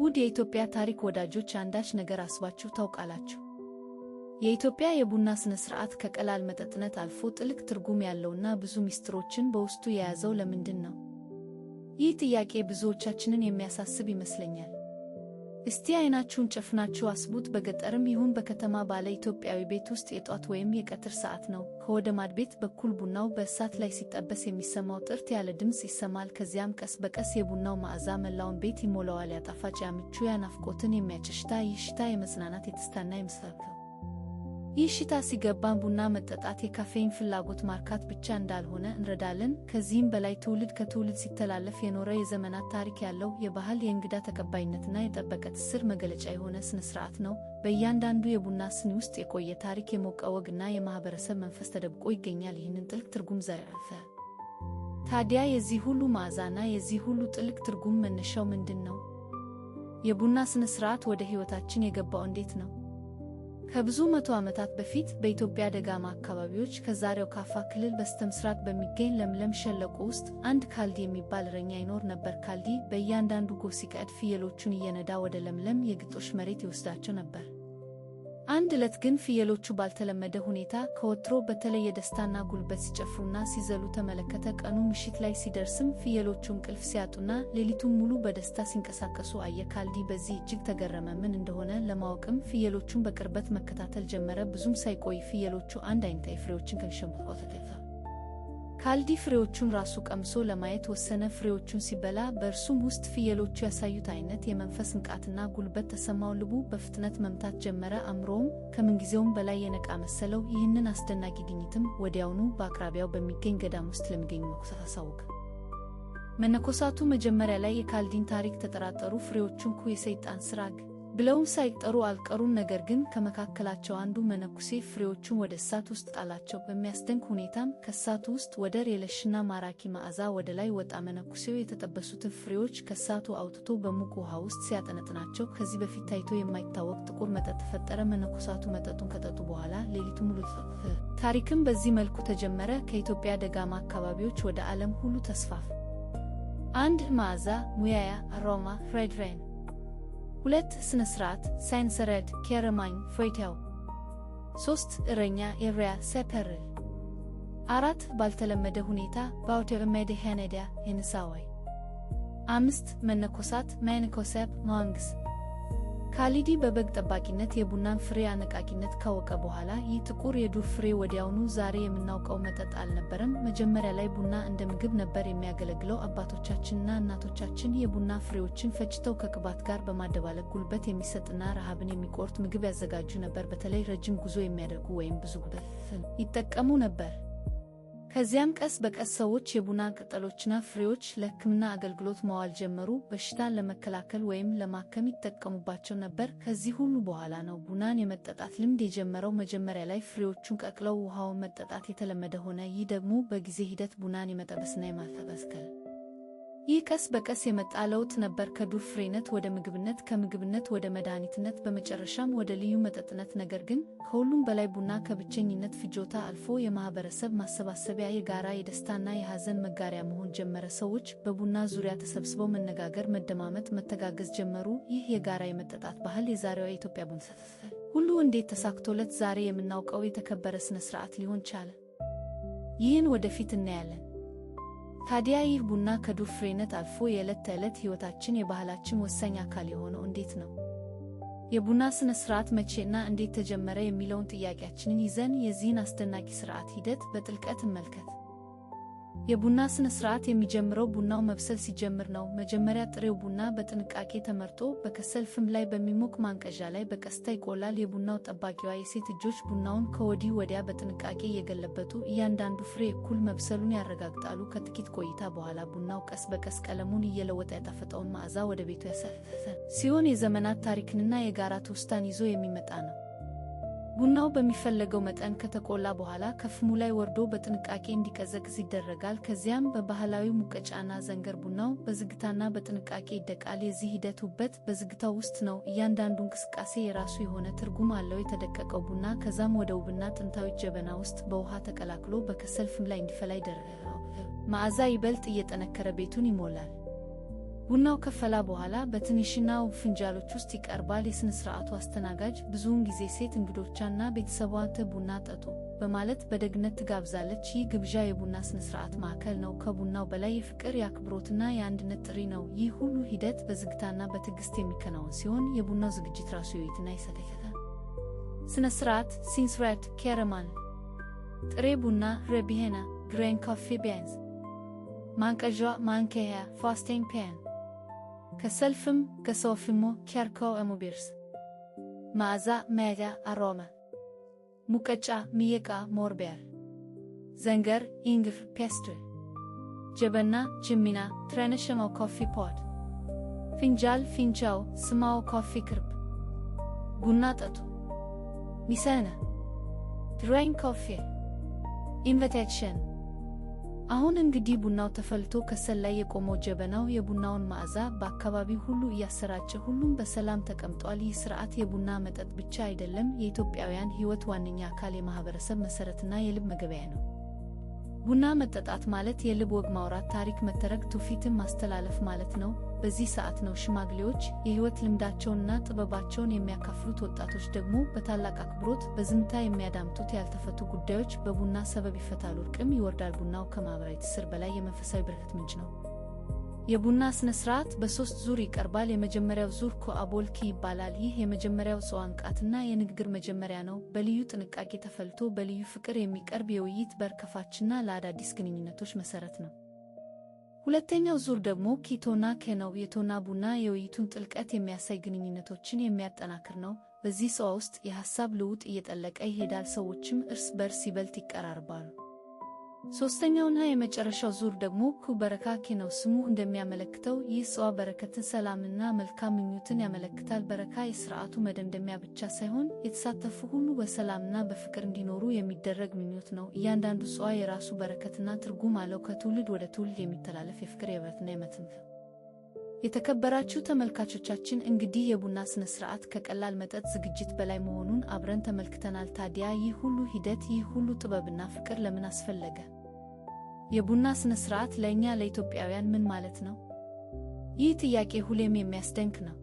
ውድ የኢትዮጵያ ታሪክ ወዳጆች አንዳች ነገር አስባችሁ ታውቃላችሁ? የኢትዮጵያ የቡና ሥነ ሥርዓት ከቀላል መጠጥነት አልፎ ጥልቅ ትርጉም ያለውና ብዙ ምስጢሮችን በውስጡ የያዘው ለምንድን ነው? ይህ ጥያቄ ብዙዎቻችንን የሚያሳስብ ይመስለኛል። እስቲ ዓይናችሁን ጨፍናችሁ አስቡት። በገጠርም ይሁን በከተማ ባለ ኢትዮጵያዊ ቤት ውስጥ የጧት ወይም የቀትር ሰዓት ነው። ከወደ ማድቤት በኩል ቡናው በእሳት ላይ ሲጠበስ የሚሰማው ጥርት ያለ ድምፅ ይሰማል። ከዚያም ቀስ በቀስ የቡናው መዓዛ መላውን ቤት ይሞላዋል። ያጣፋጭ፣ ያምቹ፣ ያናፍቆትን የሚያጭር ሽታ። ይህ ሽታ የመጽናናት፣ የተስፋና የምስራቅ ነው። ይህ ሽታ ሲገባን ቡና መጠጣት የካፌን ፍላጎት ማርካት ብቻ እንዳልሆነ እንረዳለን። ከዚህም በላይ ትውልድ ከትውልድ ሲተላለፍ የኖረ የዘመናት ታሪክ ያለው የባህል የእንግዳ ተቀባይነትና የጠበቀ ትስስር መገለጫ የሆነ ሥነ ሥርዓት ነው። በእያንዳንዱ የቡና ስኒ ውስጥ የቆየ ታሪክ፣ የሞቀ ወግና የማኅበረሰብ መንፈስ ተደብቆ ይገኛል። ይህንን ጥልቅ ትርጉም ዘርፈ ታዲያ የዚህ ሁሉ መዓዛና የዚህ ሁሉ ጥልቅ ትርጉም መነሻው ምንድን ነው? የቡና ሥነ ሥርዓት ወደ ሕይወታችን የገባው እንዴት ነው? ከብዙ መቶ ዓመታት በፊት በኢትዮጵያ ደጋማ አካባቢዎች ከዛሬው ካፋ ክልል በስተምስራቅ በሚገኝ ለምለም ሸለቆ ውስጥ አንድ ካልዲ የሚባል እረኛ ይኖር ነበር። ካልዲ በእያንዳንዱ ጎህ ሲቀድ ፍየሎቹን እየነዳ ወደ ለምለም የግጦሽ መሬት ይወስዳቸው ነበር። አንድ ዕለት ግን ፍየሎቹ ባልተለመደ ሁኔታ ከወትሮ በተለየ ደስታና ጉልበት ሲጨፍሩና ሲዘሉ ተመለከተ። ቀኑ ምሽት ላይ ሲደርስም ፍየሎቹ እንቅልፍ ሲያጡና ሌሊቱን ሙሉ በደስታ ሲንቀሳቀሱ አየ። ካልዲ በዚህ እጅግ ተገረመ። ምን እንደሆነ ለማወቅም ፍየሎቹን በቅርበት መከታተል ጀመረ። ብዙም ሳይቆይ ፍየሎቹ አንድ አይነት ፍሬዎችን ከሸምቆ ተገኘ። ካልዲ ፍሬዎቹን ራሱ ቀምሶ ለማየት ወሰነ። ፍሬዎቹን ሲበላ በእርሱም ውስጥ ፍየሎቹ ያሳዩት አይነት የመንፈስ ንቃትና ጉልበት ተሰማው። ልቡ በፍጥነት መምታት ጀመረ። አእምሮውም ከምንጊዜውም በላይ የነቃ መሰለው። ይህንን አስደናቂ ግኝትም ወዲያውኑ በአቅራቢያው በሚገኝ ገዳም ውስጥ ለሚገኙ መነኮሳት አሳወቀ። መነኮሳቱ መጀመሪያ ላይ የካልዲን ታሪክ ተጠራጠሩ። ፍሬዎቹን የሰይጣን ሥራ ብለውም ሳይጠሩ አልቀሩም። ነገር ግን ከመካከላቸው አንዱ መነኩሴ ፍሬዎቹን ወደ እሳት ውስጥ ጣላቸው። በሚያስደንቅ ሁኔታም ከእሳቱ ውስጥ ወደር የለሽና ማራኪ መዓዛ ወደ ላይ ወጣ። መነኩሴው የተጠበሱትን ፍሬዎች ከእሳቱ አውጥቶ በሙቅ ውሃ ውስጥ ሲያጠነጥናቸው ከዚህ በፊት ታይቶ የማይታወቅ ጥቁር መጠጥ ተፈጠረ። መነኮሳቱ መጠጡን ከጠጡ በኋላ ሌሊቱን ሙሉ ታሪክም በዚህ መልኩ ተጀመረ። ከኢትዮጵያ ደጋማ አካባቢዎች ወደ ዓለም ሁሉ ተስፋፋ። 1 መዓዛ ሙያያ አሮማ ፍሬድሬን 2 ሥነ ሥርዓት ሳይንሰረድ ኬረማኝ ፎይታው 3 እረኛ ኤቭሪያ ሰፐርል 4 ባልተለመደ ሁኔታ ባውተርሜደ ሄነዳ የንሳዋይ 5 መነኮሳት ማይንኮሰብ ማንግስ ካልዲ በበግ ጠባቂነት የቡናን ፍሬ አነቃቂነት ካወቀ በኋላ ይህ ጥቁር የዱር ፍሬ ወዲያውኑ ዛሬ የምናውቀው መጠጥ አልነበረም። መጀመሪያ ላይ ቡና እንደ ምግብ ነበር የሚያገለግለው። አባቶቻችንና እናቶቻችን የቡና ፍሬዎችን ፈጭተው ከቅባት ጋር በማደባለቅ ጉልበት የሚሰጥና ረሃብን የሚቆርጥ ምግብ ያዘጋጁ ነበር። በተለይ ረጅም ጉዞ የሚያደርጉ ወይም ብዙ ጉልበት ይጠቀሙ ነበር። ከዚያም ቀስ በቀስ ሰዎች የቡና ቅጠሎችና ፍሬዎች ለሕክምና አገልግሎት መዋል ጀመሩ። በሽታን ለመከላከል ወይም ለማከም ይጠቀሙባቸው ነበር። ከዚህ ሁሉ በኋላ ነው ቡናን የመጠጣት ልምድ የጀመረው። መጀመሪያ ላይ ፍሬዎቹን ቀቅለው ውሃውን መጠጣት የተለመደ ሆነ። ይህ ደግሞ በጊዜ ሂደት ቡናን የመጠበስና የማፈበስከል ይህ ቀስ በቀስ የመጣ ለውጥ ነበር። ከዱር ፍሬነት ወደ ምግብነት፣ ከምግብነት ወደ መድኃኒትነት፣ በመጨረሻም ወደ ልዩ መጠጥነት። ነገር ግን ከሁሉም በላይ ቡና ከብቸኝነት ፍጆታ አልፎ የማኅበረሰብ ማሰባሰቢያ፣ የጋራ የደስታና የሐዘን መጋሪያ መሆን ጀመረ። ሰዎች በቡና ዙሪያ ተሰብስበው መነጋገር፣ መደማመጥ፣ መተጋገዝ ጀመሩ። ይህ የጋራ የመጠጣት ባህል የዛሬዋ የኢትዮጵያ ቡና ሁሉ እንዴት ተሳክቶለት ዛሬ የምናውቀው የተከበረ ሥነ ሥርዓት ሊሆን ቻለ? ይህን ወደፊት እናያለን። ታዲያ ይህ ቡና ከዱር ፍሬነት አልፎ የዕለት ተዕለት ሕይወታችን የባህላችን ወሳኝ አካል የሆነው እንዴት ነው? የቡና ሥነ ሥርዓት መቼና እንዴት ተጀመረ የሚለውን ጥያቄያችንን ይዘን የዚህን አስደናቂ ሥርዓት ሂደት በጥልቀት እንመልከት። የቡና ሥነ ሥርዓት የሚጀምረው ቡናው መብሰል ሲጀምር ነው። መጀመሪያ ጥሬው ቡና በጥንቃቄ ተመርጦ በከሰል ፍም ላይ በሚሞቅ ማንቀዣ ላይ በቀስታ ይቆላል። የቡናው ጠባቂዋ የሴት እጆች ቡናውን ከወዲህ ወዲያ በጥንቃቄ እየገለበጡ እያንዳንዱ ፍሬ እኩል መብሰሉን ያረጋግጣሉ። ከጥቂት ቆይታ በኋላ ቡናው ቀስ በቀስ ቀለሙን እየለወጠ ያጣፈጠውን መዓዛ ወደ ቤቱ ያሰፈሰ ሲሆን የዘመናት ታሪክንና የጋራ ትውስታን ይዞ የሚመጣ ነው። ቡናው በሚፈለገው መጠን ከተቆላ በኋላ ከፍሙ ላይ ወርዶ በጥንቃቄ እንዲቀዘቅዝ ይደረጋል። ከዚያም በባህላዊ ሙቀጫና ዘንገር ቡናው በዝግታና በጥንቃቄ ይደቃል። የዚህ ሂደት ውበት በዝግታው ውስጥ ነው። እያንዳንዱ እንቅስቃሴ የራሱ የሆነ ትርጉም አለው። የተደቀቀው ቡና ከዛም ወደ ውብና ጥንታዊ ጀበና ውስጥ በውሃ ተቀላቅሎ በከሰል ፍም ላይ እንዲፈላ ይደረጋል። መዓዛ ይበልጥ እየጠነከረ ቤቱን ይሞላል። ቡናው ከፈላ በኋላ በትንሽና ውብ ፍንጃሎች ውስጥ ይቀርባል። የሥነ ሥርዓቱ አስተናጋጅ ብዙውን ጊዜ ሴት እንግዶቿና ቤተሰቧን ቡና ጠጡ በማለት በደግነት ትጋብዛለች። ይህ ግብዣ የቡና ሥነ ሥርዓት ማዕከል ነው። ከቡናው በላይ የፍቅር፣ የአክብሮትና የአንድነት ጥሪ ነው። ይህ ሁሉ ሂደት በዝግታና በትዕግስት የሚከናወን ሲሆን የቡናው ዝግጅት ራሱ የውይይትና ይሰተከታል። ሥነ ሥርዓት ሲንስራት ኬረማን ጥሬ ቡና ረቢሄና ግሬን ኮፊ ቢያንስ ማንቀዣ ማንከያ ፋስቴን ፔን ከሰልፍም ከሶፍሞ ኬርኮ ኤሙቢርስ ማዕዛ መያ አሮመ ሙቀጫ ሚየቃ ሞርቤር ዘንገር ኢንግፍ ፔስትር ጀበና ጅሚና ትረነሸማው ኮፊ ፖድ ፊንጃል ፊንቻው ስማው ኮፊ ክርብ ቡና ጠጡ ሚሰነ ድራይን ኮፊ ኢንቪቴሽን። አሁን እንግዲህ ቡናው ተፈልቶ ከሰል ላይ የቆመው ጀበናው የቡናውን መዓዛ በአካባቢው ሁሉ እያሰራጨ ሁሉም በሰላም ተቀምጧል። ይህ ሥርዓት የቡና መጠጥ ብቻ አይደለም፣ የኢትዮጵያውያን ሕይወት ዋነኛ አካል፣ የማኅበረሰብ መሠረትና የልብ መገበያ ነው። ቡና መጠጣት ማለት የልብ ወግ ማውራት፣ ታሪክ መተረክ፣ ትውፊትን ማስተላለፍ ማለት ነው። በዚህ ሰዓት ነው ሽማግሌዎች የሕይወት ልምዳቸውንና ጥበባቸውን የሚያካፍሉት፣ ወጣቶች ደግሞ በታላቅ አክብሮት በዝምታ የሚያዳምጡት። ያልተፈቱ ጉዳዮች በቡና ሰበብ ይፈታሉ፣ እርቅም ይወርዳል። ቡናው ከማኅበራዊ ትስስር በላይ የመንፈሳዊ በረከት ምንጭ ነው። የቡና ሥነ ሥርዓት በሦስት ዙር ይቀርባል። የመጀመሪያው ዙር ኮአቦልኪ ይባላል። ይህ የመጀመሪያው ጽዋንቃትና የንግግር መጀመሪያ ነው። በልዩ ጥንቃቄ ተፈልቶ በልዩ ፍቅር የሚቀርብ የውይይት በር ከፋችና ለአዳዲስ ግንኙነቶች መሠረት ነው። ሁለተኛው ዙር ደግሞ ኪቶና ነው። የቶና ቡና የውይይቱን ጥልቀት የሚያሳይ፣ ግንኙነቶችን የሚያጠናክር ነው። በዚህ ጽዋ ውስጥ የሐሳብ ልውውጥ እየጠለቀ ይሄዳል፣ ሰዎችም እርስ በርስ ይበልጥ ይቀራርባሉ። ሦስተኛውና የመጨረሻው ዙር ደግሞ በረካ ነው። ስሙ እንደሚያመለክተው ይህ ጽዋ በረከትን፣ ሰላምና መልካም ምኞትን ያመለክታል። በረካ የሥርዓቱ መደምደሚያ ብቻ ሳይሆን የተሳተፉ ሁሉ በሰላምና በፍቅር እንዲኖሩ የሚደረግ ምኞት ነው። እያንዳንዱ ጽዋ የራሱ በረከትና ትርጉም አለው፣ ከትውልድ ወደ ትውልድ የሚተላለፍ የፍቅር፣ የኅብረትና የመትንፍ። የተከበራችሁ ተመልካቾቻችን እንግዲህ የቡና ሥነ ሥርዓት ከቀላል መጠጥ ዝግጅት በላይ መሆኑን አብረን ተመልክተናል። ታዲያ ይህ ሁሉ ሂደት፣ ይህ ሁሉ ጥበብና ፍቅር ለምን አስፈለገ? የቡና ሥነ ሥርዓት ለእኛ ለኢትዮጵያውያን ምን ማለት ነው? ይህ ጥያቄ ሁሌም የሚያስደንቅ ነው።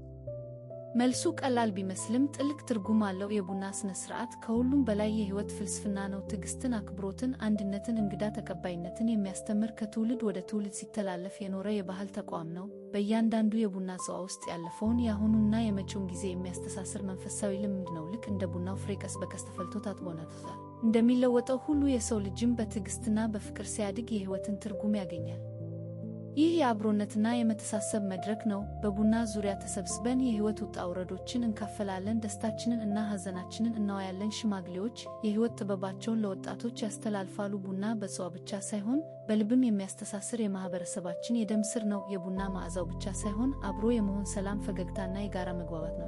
መልሱ ቀላል ቢመስልም ጥልቅ ትርጉም አለው። የቡና ሥነ ሥርዓት ከሁሉም በላይ የሕይወት ፍልስፍና ነው። ትዕግስትን፣ አክብሮትን፣ አንድነትን፣ እንግዳ ተቀባይነትን የሚያስተምር፣ ከትውልድ ወደ ትውልድ ሲተላለፍ የኖረ የባህል ተቋም ነው። በእያንዳንዱ የቡና ጽዋ ውስጥ ያለፈውን፣ የአሁኑና የመጪውን ጊዜ የሚያስተሳስር መንፈሳዊ ልምድ ነው። ልክ እንደ ቡናው ፍሬ ቀስ በቀስ ተፈልቶ ታጥቦና እንደሚለወጠው ሁሉ የሰው ልጅም በትዕግስትና በፍቅር ሲያድግ የሕይወትን ትርጉም ያገኛል። ይህ የአብሮነትና የመተሳሰብ መድረክ ነው። በቡና ዙሪያ ተሰብስበን የሕይወት ውጣ ውረዶችን እንካፈላለን፣ ደስታችንን እና ሐዘናችንን እናወያለን። ሽማግሌዎች የሕይወት ጥበባቸውን ለወጣቶች ያስተላልፋሉ። ቡና በጽዋ ብቻ ሳይሆን በልብም የሚያስተሳስር የማኅበረሰባችን የደም ስር ነው። የቡና መዓዛው ብቻ ሳይሆን አብሮ የመሆን ሰላም፣ ፈገግታና የጋራ መግባባት ነው።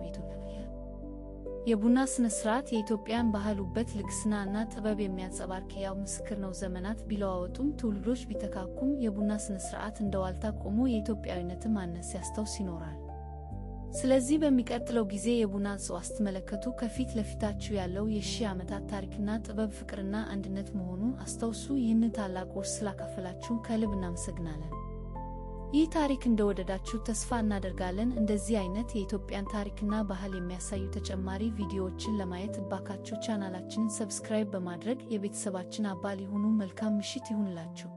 የቡና ሥነ ሥርዓት የኢትዮጵያን ባህል፣ ውበት፣ ልግስናና ጥበብ የሚያንጸባርቅ ሕያው ምስክር ነው። ዘመናት ቢለዋወጡም ትውልዶች ቢተካኩም የቡና ሥነ ሥርዓት እንደ ዋልታ ቆሞ የኢትዮጵያዊነትን ማንነት ሲያስታውስ ይኖራል። ስለዚህ በሚቀጥለው ጊዜ የቡና ጽዋ ስትመለከቱ ከፊት ለፊታችሁ ያለው የሺህ ዓመታት ታሪክና ጥበብ፣ ፍቅርና አንድነት መሆኑን አስታውሱ። ይህንን ታላቅ ውርስ ስላካፈላችሁን ከልብ እናመሰግናለን። ይህ ታሪክ እንደወደዳችሁ ተስፋ እናደርጋለን። እንደዚህ አይነት የኢትዮጵያን ታሪክና ባህል የሚያሳዩ ተጨማሪ ቪዲዮዎችን ለማየት እባካችሁ ቻናላችንን ሰብስክራይብ በማድረግ የቤተሰባችን አባል ይሁኑ። መልካም ምሽት ይሁንላችሁ።